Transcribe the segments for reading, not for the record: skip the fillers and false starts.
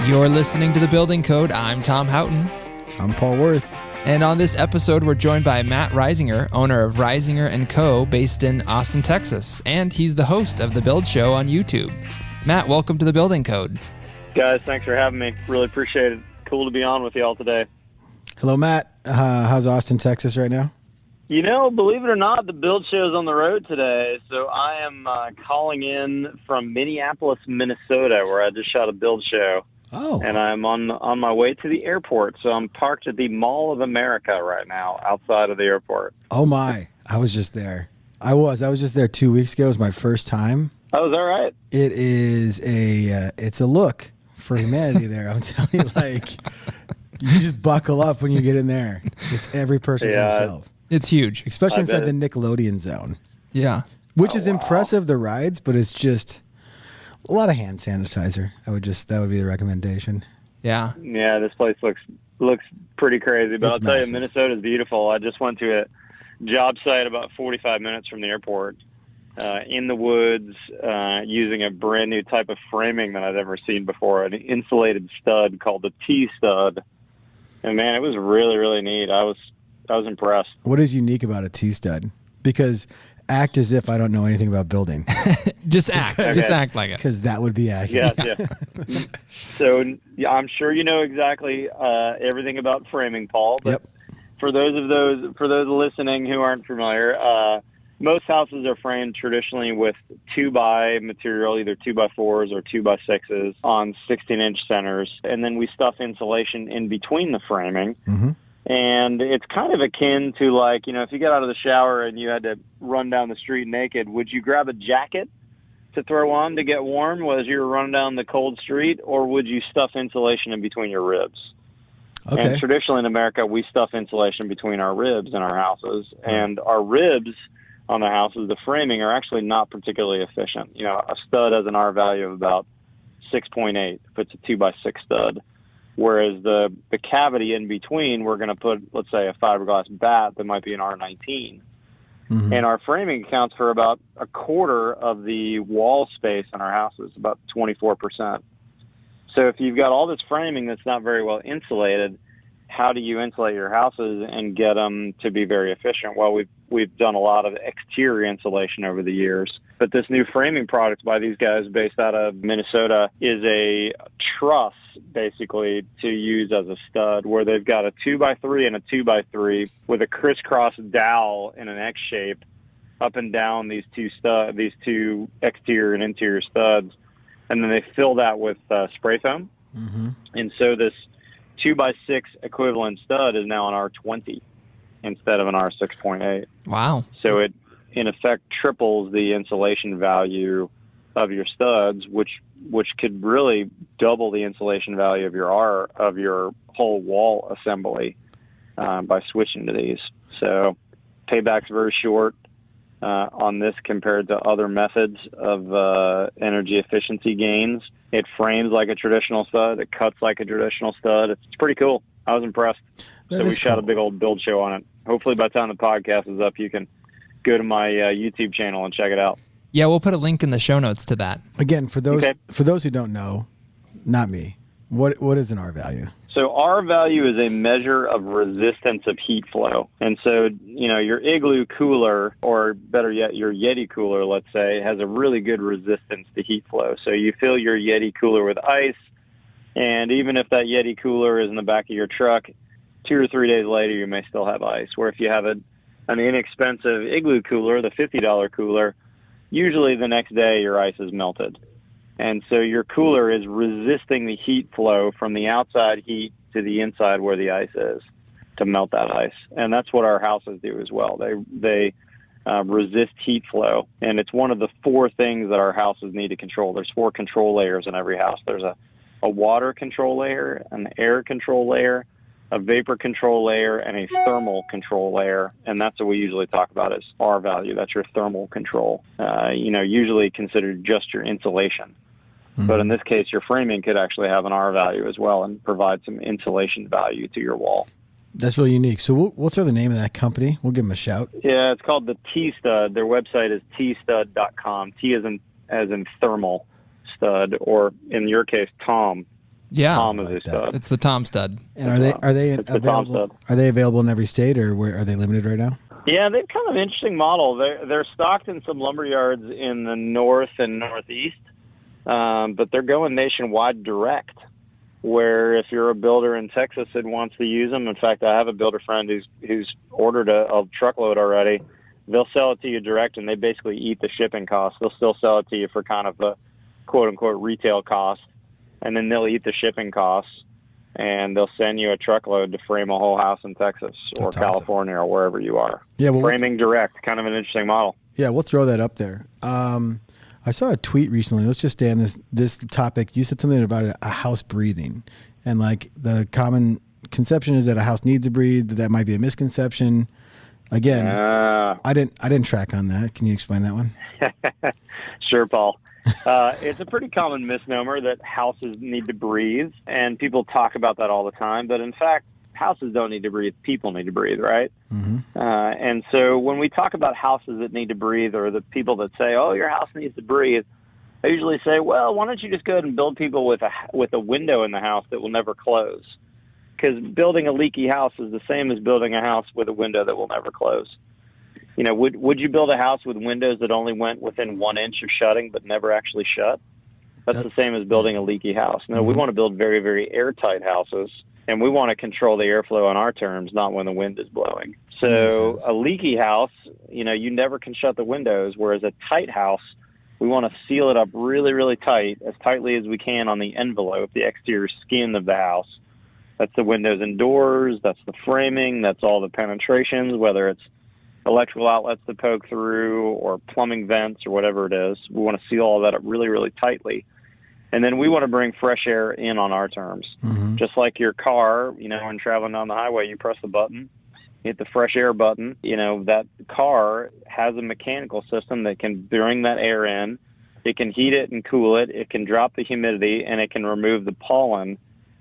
You're listening to The Building Code. I'm Tom Houghton. I'm Paul Worth. And on this episode, we're joined by Matt Reisinger, owner of Reisinger & Co., based in Austin, Texas. And he's the host of The Build Show on YouTube. Matt, welcome to The Building Code. Guys, thanks for having me. Really appreciate it. Cool to be on with you all today. Hello, Matt. How's Austin, Texas right now? You know, believe it or not, the Build Show's on the road today. So I am calling in from Minneapolis, Minnesota, where I just shot a Build Show. Oh. And I'm on my way to the airport. So I'm parked at the Mall of America right now, outside of the airport. Oh, my. I was just there. I was just there 2 weeks ago. It was my first time. Oh, is that right? It is it's a look for humanity there. I'm telling you, like, you just buckle up when you get in there. It's every person for himself. It's huge. Especially inside the Nickelodeon zone. Yeah. Which is impressive, the rides, but it's just a lot of hand sanitizer. That would be the recommendation. Yeah. Yeah, this place looks pretty crazy. But It's I'll tell massive. you, Minnesota's beautiful. I just went to a job site about 45 minutes from the airport. In the woods, using a brand new type of framing that I'd ever seen before, an insulated stud called the T-stud. And man, it was really, really neat. I was impressed. What is unique about a T-stud? Because act as if I don't know anything about building. Just act. Okay. Just act like it. Because that would be accurate. Yeah. So yeah, I'm sure you know exactly everything about framing, Paul. But Yep. for those listening who aren't familiar, most houses are framed traditionally with 2x material, either 2x4s or 2x6s on 16-inch centers, and then we stuff insulation in between the framing. Mm-hmm. And it's kind of akin to, like, if you got out of the shower and you had to run down the street naked, would you grab a jacket to throw on to get warm as you were running down the cold street, or would you stuff insulation in between your ribs? Okay. And traditionally in America, we stuff insulation between our ribs in our houses, and our ribs on the houses, the framing, are actually not particularly efficient. A stud has an R value of about 6.8 if it's a 2x6 stud. Whereas the cavity in between, we're going to put, let's say, a fiberglass bat that might be an R19. Mm-hmm. And our framing accounts for about a quarter of the wall space in our houses, about 24%. So if you've got all this framing that's not very well insulated, how do you insulate your houses and get them to be very efficient? Well, we've done a lot of exterior insulation over the years. But this new framing product by these guys based out of Minnesota is a truss, basically, to use as a stud, where they've got a 2x3 and a 2x3 with a crisscross dowel in an X shape up and down these two exterior and interior studs. And then they fill that with spray foam. Mm-hmm. And so this 2x6 equivalent stud is now an R20 instead of an R6.8. Wow. So it, in effect, triples the insulation value of your studs, which could really double the insulation value of your whole wall assembly by switching to these. So payback's very short on this compared to other methods of energy efficiency gains. It frames like a traditional stud. It cuts like a traditional stud. It's pretty cool. I was impressed. So we shot a big old build show on it. Hopefully by the time the podcast is up, you can go to my YouTube channel and check it out. Yeah, we'll put a link in the show notes to that. Again, for those who don't know, not me, what is an R value? So R value is a measure of resistance of heat flow. And so, your Igloo cooler, or better yet, your Yeti cooler, let's say, has a really good resistance to heat flow. So you fill your Yeti cooler with ice, and even if that Yeti cooler is in the back of your truck, 2 or 3 days later, you may still have ice. Where if you have an inexpensive Igloo cooler, the $50 cooler, usually the next day your ice is melted. And so your cooler is resisting the heat flow from the outside heat to the inside where the ice is to melt that ice. And that's what our houses do as well. They resist heat flow. And it's one of the 4 things that our houses need to control. There's 4 control layers in every house. There's a water control layer, an air control layer, a vapor control layer, and a thermal control layer. And that's what we usually talk about as R value. That's your thermal control, usually considered just your insulation. Mm-hmm. But in this case, your framing could actually have an R value as well and provide some insulation value to your wall. That's really unique. So we'll throw the name of that company. We'll give them a shout. Yeah, it's called the T-Stud. Their website is tstud.com. T as in thermal stud, or in your case, Tom. Yeah, Tom is a stud. It's the Tom stud. And are they available? Are they available in every state, or where are they limited right now? Yeah, they've kind of an interesting model. They're stocked in some lumber yards in the north and northeast, but they're going nationwide direct. Where if you're a builder in Texas that wants to use them, in fact, I have a builder friend who's ordered a truckload already. They'll sell it to you direct, and they basically eat the shipping costs. They'll still sell it to you for kind of a quote-unquote retail cost, and then they'll eat the shipping costs, and they'll send you a truckload to frame a whole house in Texas or That's California or wherever you are. Yeah, well, framing direct, kind of an interesting model. Yeah, we'll throw that up there. I saw a tweet recently. Let's just stay on this topic. You said something about a house breathing, and like the common conception is that a house needs to breathe. That might be a misconception. Again, I didn't track on that. Can you explain that one? Sure, Paul. It's a pretty common misnomer that houses need to breathe, and people talk about that all the time. But in fact, houses don't need to breathe. People need to breathe, right? Mm-hmm. And so when we talk about houses that need to breathe, or the people that say, "Oh, your house needs to breathe," I usually say, "Well, why don't you just go ahead and build people with a window in the house that will never close?" Because building a leaky house is the same as building a house with a window that will never close. You know, would you build a house with windows that only went within 1 inch of shutting but never actually shut? That's the same as building a leaky house. No, we want to build very, very airtight houses, and we want to control the airflow on our terms, not when the wind is blowing. So a leaky house, you know, you never can shut the windows, whereas a tight house, we want to seal it up really, really tight, as tightly as we can on the envelope, the exterior skin of the house. That's the windows and doors, that's the framing, that's all the penetrations, whether it's electrical outlets to poke through or plumbing vents or whatever it is. We want to seal all that up really, really tightly. And then we want to bring fresh air in on our terms. Mm-hmm. Just like your car, you know, when traveling down the highway, you press the button, hit the fresh air button. You know, that car has a mechanical system that can bring that air in. It can heat it and cool it. It can drop the humidity, and it can remove the pollen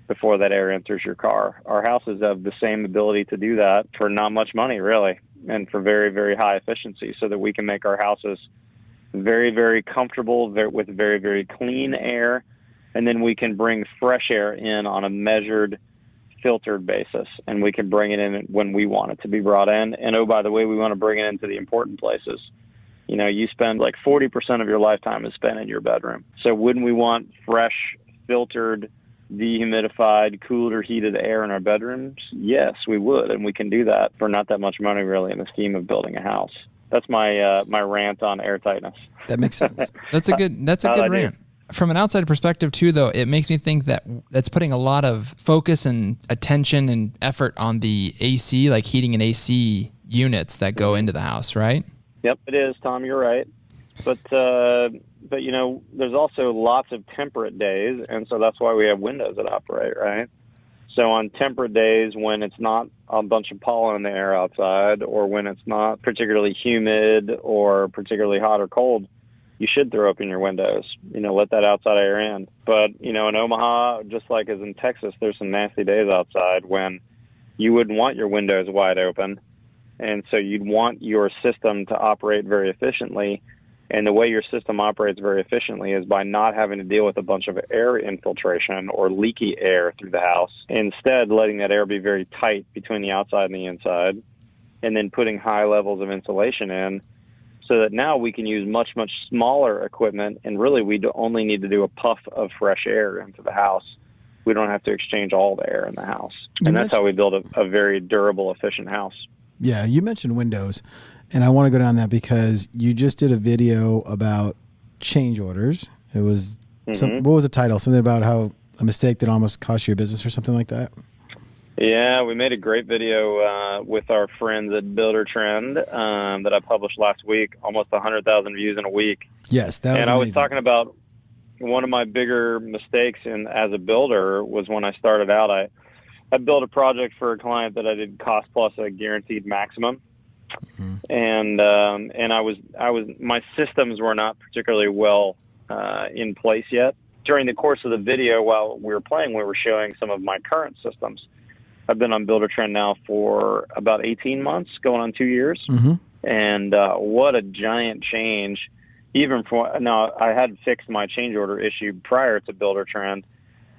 before that air enters your car. Our houses have the same ability to do that for not much money, really, and for very, very high efficiency, so that we can make our houses very, very comfortable with very, very clean air, and then we can bring fresh air in on a measured, filtered basis, and we can bring it in when we want it to be brought in. And oh, by the way, we want to bring it into the important places. You know, you spend like 40% of your lifetime is spent in your bedroom. So wouldn't we want fresh, filtered, dehumidified, cooled, or heated air in our bedrooms? Yes, we would, and we can do that for not that much money, really, in the scheme of building a house. That's my my rant on air tightness. That makes sense. That's a good rant. From an outside perspective, too, though, it makes me think that that's putting a lot of focus and attention and effort on the AC, like heating and AC units that go into the house, right? Yep, it is, Tom. You're right. But you know, there's also lots of temperate days, and so that's why we have windows that operate, right? So on temperate days when it's not a bunch of pollen in the air outside, or when it's not particularly humid or particularly hot or cold, you should throw open your windows, you know, let that outside air in. But, you know, in Omaha, just like as in Texas, there's some nasty days outside when you wouldn't want your windows wide open. And so you'd want your system to operate very efficiently. And the way your system operates very efficiently is by not having to deal with a bunch of air infiltration or leaky air through the house. Instead, letting that air be very tight between the outside and the inside, and then putting high levels of insulation in, so that now we can use much, much smaller equipment, and really we only need to do a puff of fresh air into the house. We don't have to exchange all the air in the house. And that's how we build a very durable, efficient house. Yeah, you mentioned windows, and I want to go down that because you just did a video about change orders. It was, what was the title? Something about how a mistake that almost cost you your business or something like that? Yeah, we made a great video with our friends at Buildertrend that I published last week, almost 100,000 views in a week. Yes, that was amazing. I was talking about one of my bigger mistakes as a builder was when I started out. I built a project for a client that I did cost plus a guaranteed maximum, and I was my systems were not particularly well in place yet. During the course of the video, while we were playing, we were showing some of my current systems. I've been on Buildertrend now for about 18 months, going on 2 years. And what a giant change. Even now, I had fixed my change order issue prior to Buildertrend,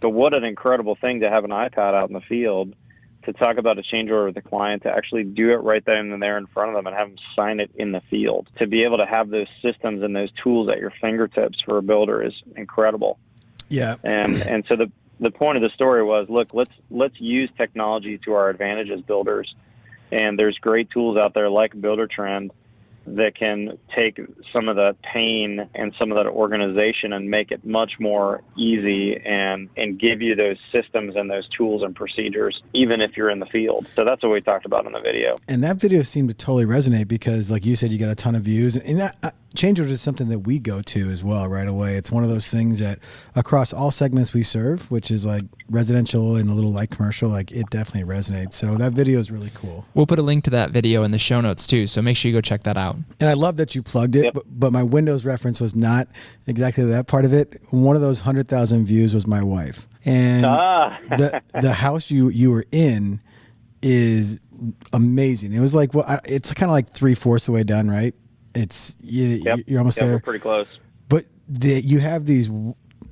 But what an incredible thing to have an iPad out in the field to talk about a change order with the client, to actually do it right then and there in front of them and have them sign it in the field. To be able to have those systems and those tools at your fingertips for a builder is incredible. Yeah. And so the point of the story was, look, let's use technology to our advantage as builders. And there's great tools out there like Buildertrend that can take some of the pain and some of that organization and make it much more easy and give you those systems and those tools and procedures, even if you're in the field. So that's what we talked about in the video. And that video seemed to totally resonate because, like you said, you got a ton of views. And that, change orders is something that we go to as well right away. It's one of those things that across all segments we serve, which is like residential and a little light commercial, like it definitely resonates. So that video is really cool. We'll put a link to that video in the show notes too, so make sure you go check that out. And I love that you plugged it, Yep. but my Windows reference was not exactly that part of it. One of those 100,000 views was my wife. And the house you were in is amazing. It was like, it's kind of like 3/4 the way done, right? It's you're almost there. We're pretty close. But you have these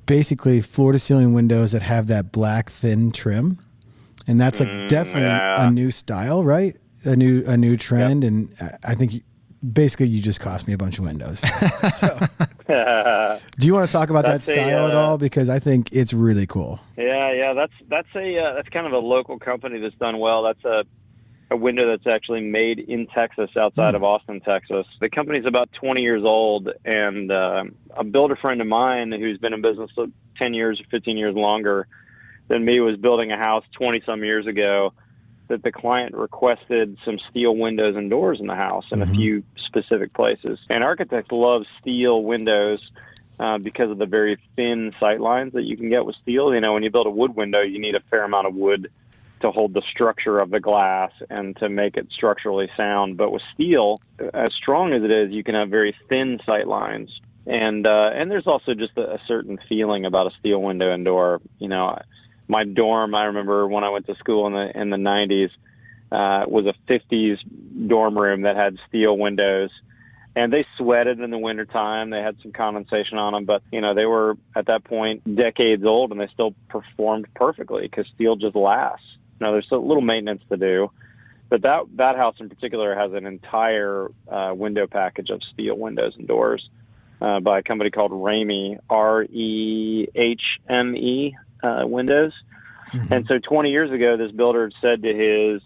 basically floor to ceiling windows that have that black thin trim, and that's like definitely a new style, right? A new trend, and I think basically you just cost me a bunch of windows. So, do you want to talk about that style at all? Because I think it's really cool. Yeah. That's kind of a local company that's done well. That's a window that's actually made in Texas, outside of Austin, Texas. The company's about 20 years old, and a builder friend of mine who's been in business 10 years or 15 years longer than me was building a house 20-some years ago that the client requested some steel windows and doors in the house in a few specific places. And architects love steel windows because of the very thin sight lines that you can get with steel. You know, when you build a wood window, you need a fair amount of wood to hold the structure of the glass and to make it structurally sound. But with steel, as strong as it is, you can have very thin sight lines. And there's also just a certain feeling about a steel window and door. You know, my dorm, I remember when I went to school in the 90s, was a 50s dorm room that had steel windows. And they sweated in the wintertime. They had some condensation on them, but, you know, they were, at that point, decades old, and they still performed perfectly because steel just lasts. Now, there's a little maintenance to do, but that house in particular has an entire window package of steel windows and doors by a company called Rehme, Rehme windows. And so 20 years ago, this builder said to his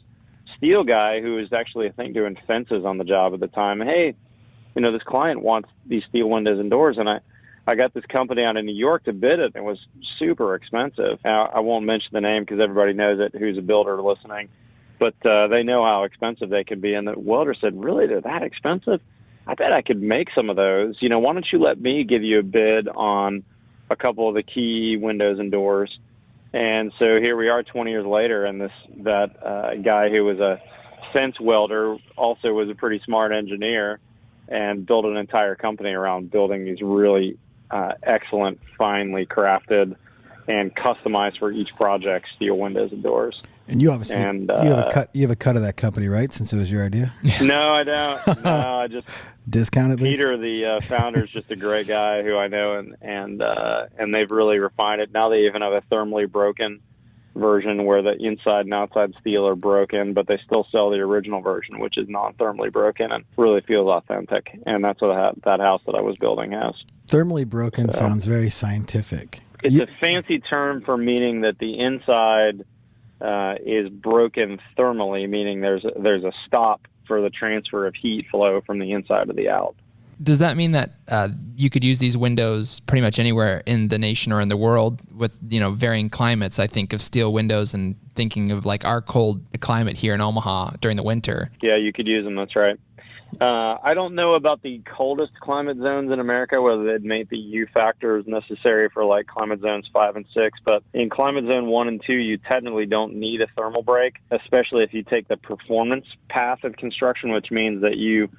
steel guy, who was actually, I think, doing fences on the job at the time, hey, you know, this client wants these steel windows and doors, and I got this company out in New York to bid it. It was super expensive. Now, I won't mention the name because everybody knows it who's a builder listening, but they know how expensive they can be. And the welder said, really, they're that expensive? I bet I could make some of those. You know, why don't you let me give you a bid on a couple of the key windows and doors? And so here we are 20 years later, and that guy who was a fence welder also was a pretty smart engineer and built an entire company around building these really excellent, finely crafted, and customized for each project steel windows and doors. And you obviously you have a cut of that company, right? Since it was your idea. No, I don't. No, I just discount at least. Peter, the founder, is just a great guy who I know, and they've really refined it. Now they even have a thermally broken version where the inside and outside steel are broken, but they still sell the original version, which is non-thermally broken and really feels authentic. And that's what that house that I was building has. Thermally broken sounds very scientific. It's a fancy term for meaning that the inside is broken thermally, meaning there's a stop for the transfer of heat flow from the inside to the out. Does that mean that you could use these windows pretty much anywhere in the nation or in the world with, you know, varying climates? I think of steel windows and thinking of like our cold climate here in Omaha during the winter. Yeah, you could use them. That's right. I don't know about the coldest climate zones in America, whether they'd meet the U factors necessary for like climate zones 5 and 6. But in climate zone 1 and 2, you technically don't need a thermal break, especially if you take the performance path of construction, which means that you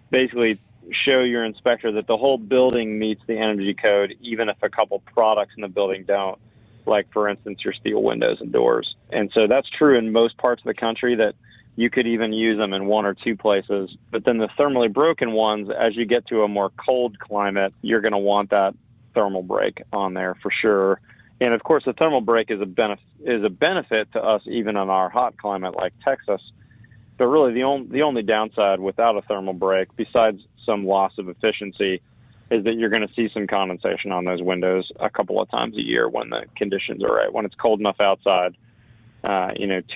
basically show your inspector that the whole building meets the energy code, even if a couple products in the building don't, like, for instance, your steel windows and doors. And so that's true in most parts of the country, that you could even use them in 1 or 2 places. But then the thermally broken ones, as you get to a more cold climate, you're going to want that thermal break on there for sure. And of course, the thermal break is a benefit to us even in our hot climate like Texas. But really, the only downside without a thermal break, besides some loss of efficiency, is that you're going to see some condensation on those windows a couple of times a year when the conditions are right. When it's cold enough outside, 2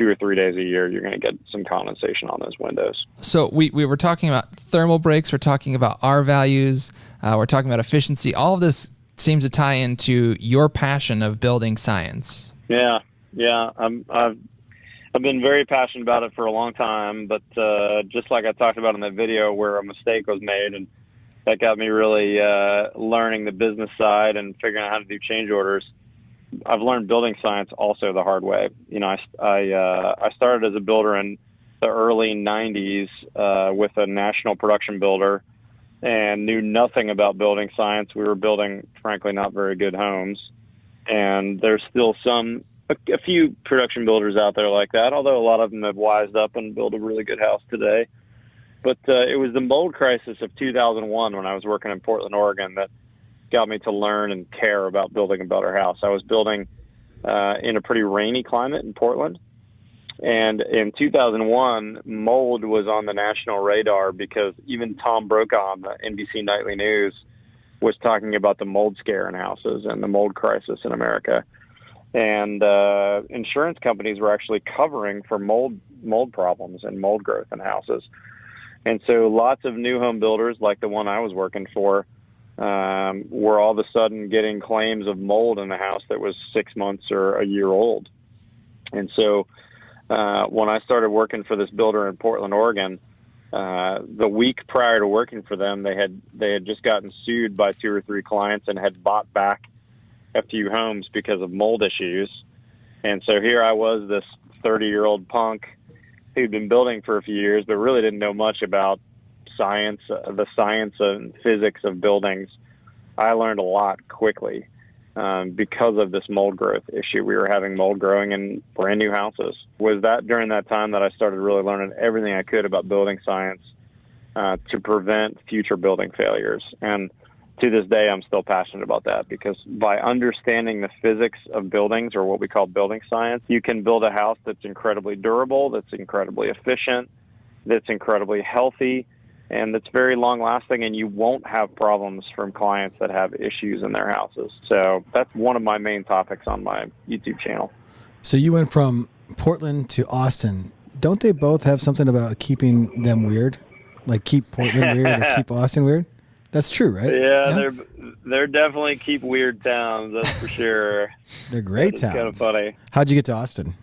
or 3 days a year, you're going to get some condensation on those windows. So we were talking about thermal breaks. We're talking about R values. We're talking about efficiency. All of this seems to tie into your passion of building science. Yeah. I've been very passionate about it for a long time, but just like I talked about in that video where a mistake was made, and that got me really learning the business side and figuring out how to do change orders. I've learned building science also the hard way. I started as a builder in the early 90s with a national production builder and knew nothing about building science. We were building, frankly, not very good homes. And there's still a few production builders out there like that, although a lot of them have wised up and built a really good house today. But it was the mold crisis of 2001 when I was working in Portland, Oregon, that got me to learn and care about building a better house. I was building in a pretty rainy climate in Portland. And in 2001, mold was on the national radar because even Tom Brokaw on the NBC Nightly News was talking about the mold scare in houses and the mold crisis in America. And insurance companies were actually covering for mold problems and mold growth in houses. And so lots of new home builders, like the one I was working for, were all of a sudden getting claims of mold in the house that was 6 months or a year old. And so when I started working for this builder in Portland, Oregon, the week prior to working for them, they had just gotten sued by 2 or 3 clients and had bought back a few homes because of mold issues. And so here I was, this 30-year-old punk who'd been building for a few years, but really didn't know much about science, the science and physics of buildings. I learned a lot quickly because of this mold growth issue. We were having mold growing in brand new houses. Was that during that time that I started really learning everything I could about building science to prevent future building failures. And to this day, I'm still passionate about that because by understanding the physics of buildings, or what we call building science, you can build a house that's incredibly durable, that's incredibly efficient, that's incredibly healthy, and that's very long-lasting, and you won't have problems from clients that have issues in their houses. So that's one of my main topics on my YouTube channel. So you went from Portland to Austin. Don't they both have something about keeping them weird? Like keep Portland weird or keep Austin weird? That's true, right? Yeah. They're definitely keep weird towns, that's for sure. They're great towns. It's kind of funny. How'd you get to Austin?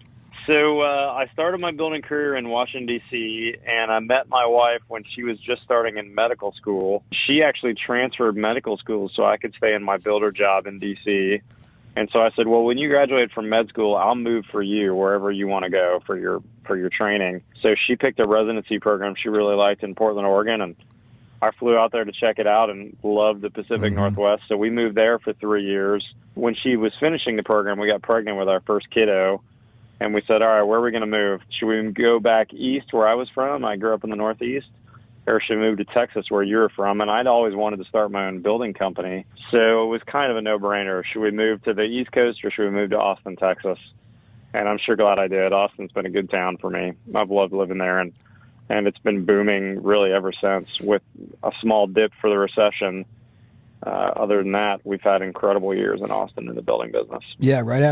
So I started my building career in Washington, D.C., and I met my wife when she was just starting in medical school. She actually transferred medical school so I could stay in my builder job in D.C., and so I said, well, when you graduate from med school, I'll move for you wherever you want to go for your training. So she picked a residency program she really liked in Portland, Oregon, and I flew out there to check it out and loved the Pacific Northwest. So we moved there for 3 years. When she was finishing the program, we got pregnant with our first kiddo. And we said, all right, where are we going to move? Should we go back east where I was from? I grew up in the Northeast. Or should we move to Texas where you're from? And I'd always wanted to start my own building company. So it was kind of a no-brainer. Should we move to the East Coast or should we move to Austin, Texas? And I'm sure glad I did. Austin's been a good town for me. I've loved living there. And it's been booming really ever since, with a small dip for the recession. Other than that, we've had incredible years in Austin in the building business. Yeah, right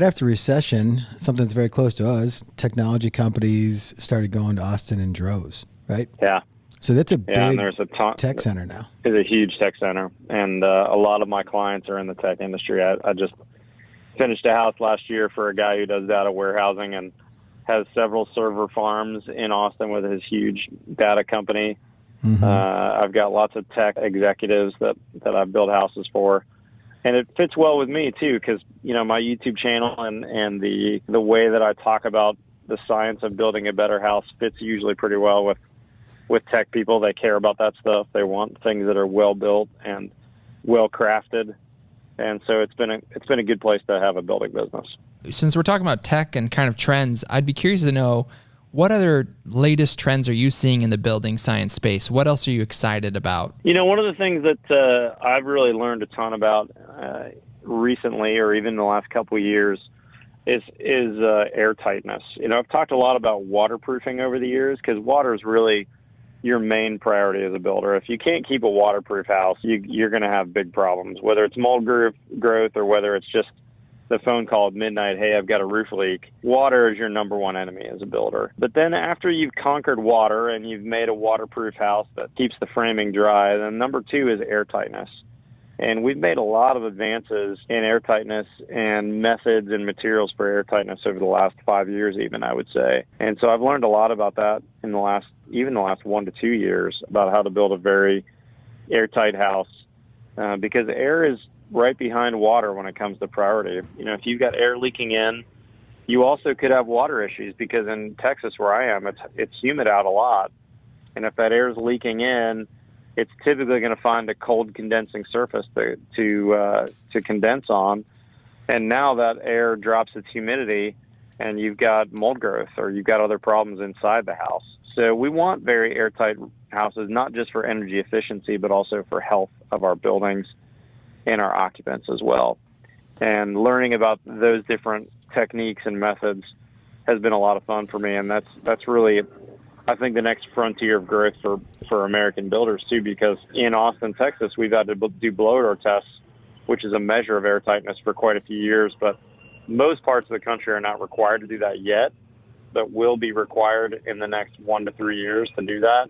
after recession, something that's very close to us, technology companies started going to Austin in droves, right? Yeah. So that's a big and there's a tech center now. It's a huge tech center, and a lot of my clients are in the tech industry. I just finished a house last year for a guy who does data warehousing and has several server farms in Austin with his huge data company. Mm-hmm. I've got lots of tech executives that I've built houses for, and it fits well with me too, because my YouTube channel and the way that I talk about the science of building a better house fits usually pretty well with tech people. They care about that stuff. They want things that are well built and well crafted, and so it's been a good place to have a building business. Since we're talking about tech and kind of trends, I'd be curious to know, what other latest trends are you seeing in the building science space? What else are you excited about? One of the things that I've really learned a ton about recently, or even the last couple of years, is air tightness. I've talked a lot about waterproofing over the years, because water is really your main priority as a builder. If you can't keep a waterproof house, you're going to have big problems, whether it's mold growth or whether it's just the phone call at midnight, hey, I've got a roof leak. Water is your number one enemy as a builder. But then after you've conquered water and you've made a waterproof house that keeps the framing dry, then number two is air tightness. And we've made a lot of advances in air tightness and methods and materials for air tightness over the last 5 years, even, I would say. And so I've learned a lot about that in the last 1 to 2 years, about how to build a very airtight house, because air is right behind water when it comes to priority. If you've got air leaking in, you also could have water issues, because in Texas, where I am, it's humid out a lot. And if that air is leaking in, it's typically going to find a cold condensing surface to condense on. And now that air drops its humidity, and you've got mold growth, or you've got other problems inside the house. So we want very airtight houses, not just for energy efficiency, but also for health of our buildings and our occupants as well. And learning about those different techniques and methods has been a lot of fun for me. And that's really, I think, the next frontier of growth for American builders too, because in Austin, Texas, we've had to do blower door tests, which is a measure of air tightness, for quite a few years. But most parts of the country are not required to do that yet, but will be required in the next 1 to 3 years to do that.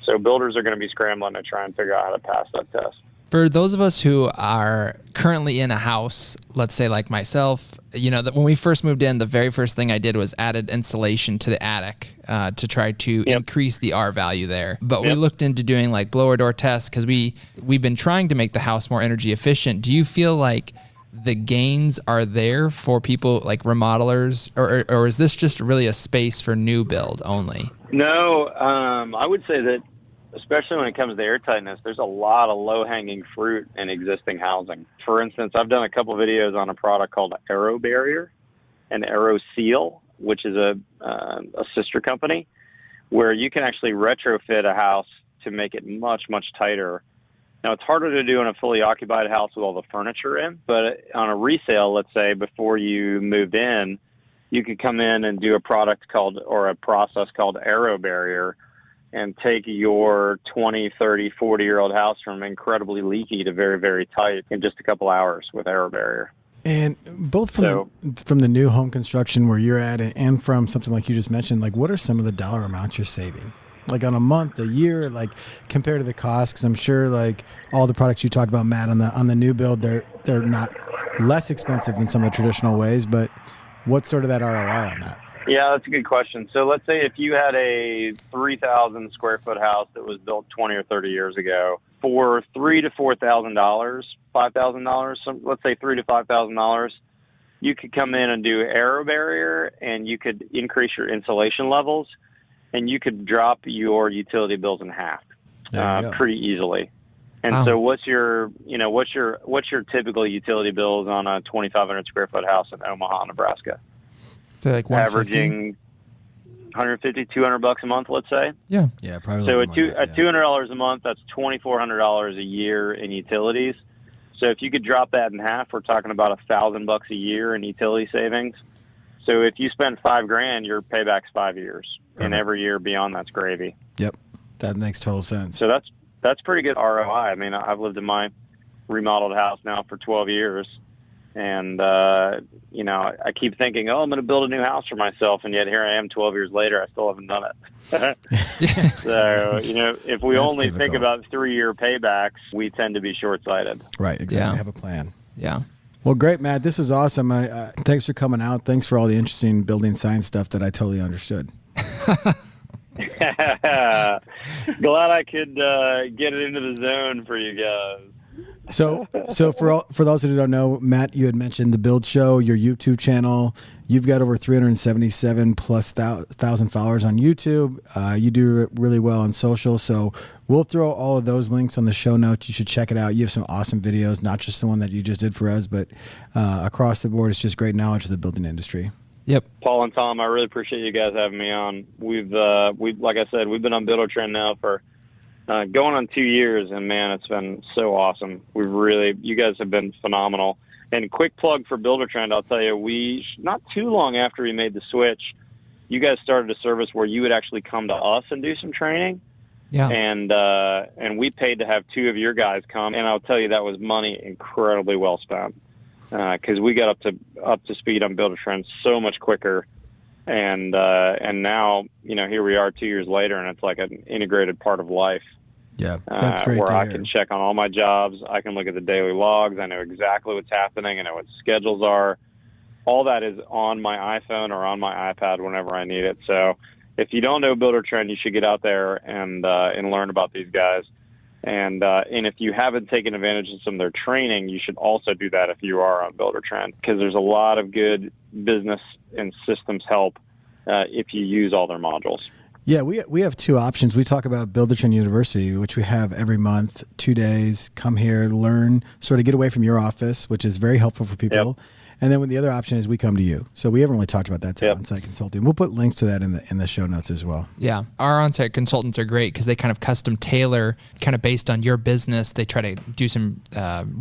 So builders are going to be scrambling to try and figure out how to pass that test. For those of us who are currently in a house, let's say like myself, when we first moved in, the very first thing I did was added insulation to the attic to try to increase the R value there. But we looked into doing like blower door tests, because we've been trying to make the house more energy efficient. Do you feel like the gains are there for people like remodelers, or is this just really a space for new build only? No, I would say that, especially when it comes to air tightness, there's a lot of low-hanging fruit in existing housing. For instance, I've done a couple of videos on a product called Aero Barrier and Aero Seal, which is a sister company, where you can actually retrofit a house to make it much, much tighter. Now, it's harder to do in a fully occupied house with all the furniture in, but on a resale, let's say, before you moved in, you could come in and do a process called Aero Barrier, and take your 20, 30, 40-year-old house from incredibly leaky to very, very tight in just a couple hours with Aero Barrier. And both from the new home construction where you're at, and from something like you just mentioned, like, what are some of the dollar amounts you're saving? Like on a month, a year, like compared to the cost? Because I'm sure like all the products you talked about, Matt, on the new build, they're not less expensive than some of the traditional ways, but what's sort of that ROI on that? Yeah, that's a good question. So let's say if you had a 3,000 square foot house that was built 20 or 30 years ago, for $3,000 to $4,000, $5,000, let's say $3,000 to $5,000, you could come in and do Aero Barrier, and you could increase your insulation levels, and you could drop your utility bills in half pretty easily. And so what's your typical utility bills on a 2,500 square foot house in Omaha, Nebraska? So like averaging $150, $200 a month, let's say. Yeah, probably. So at $200 a month, that's $2,400 a year in utilities. So if you could drop that in half, we're talking about $1,000 a year in utility savings. So if you spend $5,000, your payback's 5 years, and every year beyond that's gravy. Yep, that makes total sense. So that's pretty good ROI. I mean, I've lived in my remodeled house now for 12 years. And, I keep thinking, I'm going to build a new house for myself. And yet here I am 12 years later, I still haven't done it. So, if we That's only typical. think about 3-year paybacks, we tend to be short-sighted. Right, exactly. Yeah. Have a plan. Yeah. Well, great, Matt. This is awesome. Thanks for coming out. Thanks for all the interesting building science stuff that I totally understood. Glad I could get it into the zone for you guys. So for those who don't know, Matt, you had mentioned the Build Show, your YouTube channel. You've got over 377 plus thousand followers on YouTube. You do really well on social. So we'll throw all of those links on the show notes. You should check it out. You have some awesome videos, not just the one that you just did for us, but across the board, it's just great knowledge of the building industry. Yep. Paul and Tom, I really appreciate you guys having me on. We've like I said, we've been on Buildertrend now for going on 2 years, and man, it's been so awesome. You guys have been phenomenal. And quick plug for Buildertrend, I'll tell you, we, not too long after we made the switch, you guys started a service where you would actually come to us and do some training. Yeah. And we paid to have 2 of your guys come, and I'll tell you that was money incredibly well spent, because we got up to speed on Buildertrend so much quicker. And now, here we are 2 years later, and it's like an integrated part of life. Yeah, that's great. Where I can check on all my jobs. I can look at the daily logs. I know exactly what's happening. I know what schedules are. All that is on my iPhone or on my iPad whenever I need it. So if you don't know Buildertrend, you should get out there and learn about these guys. And if you haven't taken advantage of some of their training, you should also do that if you are on Buildertrend, because there's a lot of good business and systems help if you use all their modules. Yeah, we have 2 options. We talk about Buildertrend University, which we have every month, 2 days. Come here, learn, sort of get away from your office, which is very helpful for people. Yep. And then the other option is we come to you. So we haven't really talked about that today, Yep. Onsite Consulting. We'll put links to that in the show notes as well. Yeah. Our on-site consultants are great because they kind of custom tailor kind of based on your business. They try to do some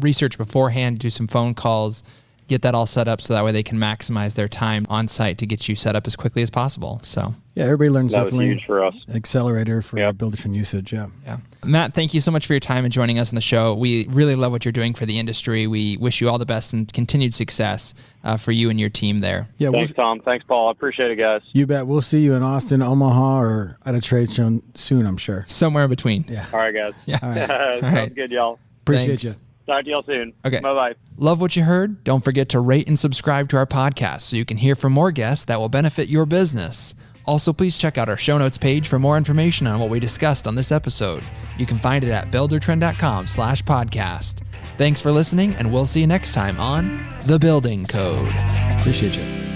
research beforehand, do some phone calls, get that all set up so that way they can maximize their time on site to get you set up as quickly as possible. So yeah, everybody learns that was differently. huge for us. Accelerator for Yep. Buildertrend usage. Yeah. Yeah. Matt, thank you so much for your time and joining us on the show. We really love what you're doing for the industry. We wish you all the best and continued success for you and your team there. Yeah. Thanks, Tom. Thanks, Paul. I appreciate it, guys. You bet. We'll see you in Austin, Omaha, or at a trade show soon, I'm sure. Somewhere in between. Yeah. All right, guys. Yeah. All right. All Sounds right. good, y'all. Appreciate Thanks. you. Talk to y'all soon. Okay. Bye-bye. Love what you heard? Don't forget to rate and subscribe to our podcast so you can hear from more guests that will benefit your business. Also, please check out our show notes page for more information on what we discussed on this episode. You can find it at buildertrend.com/podcast. Thanks for listening, and we'll see you next time on The Building Code. Appreciate you.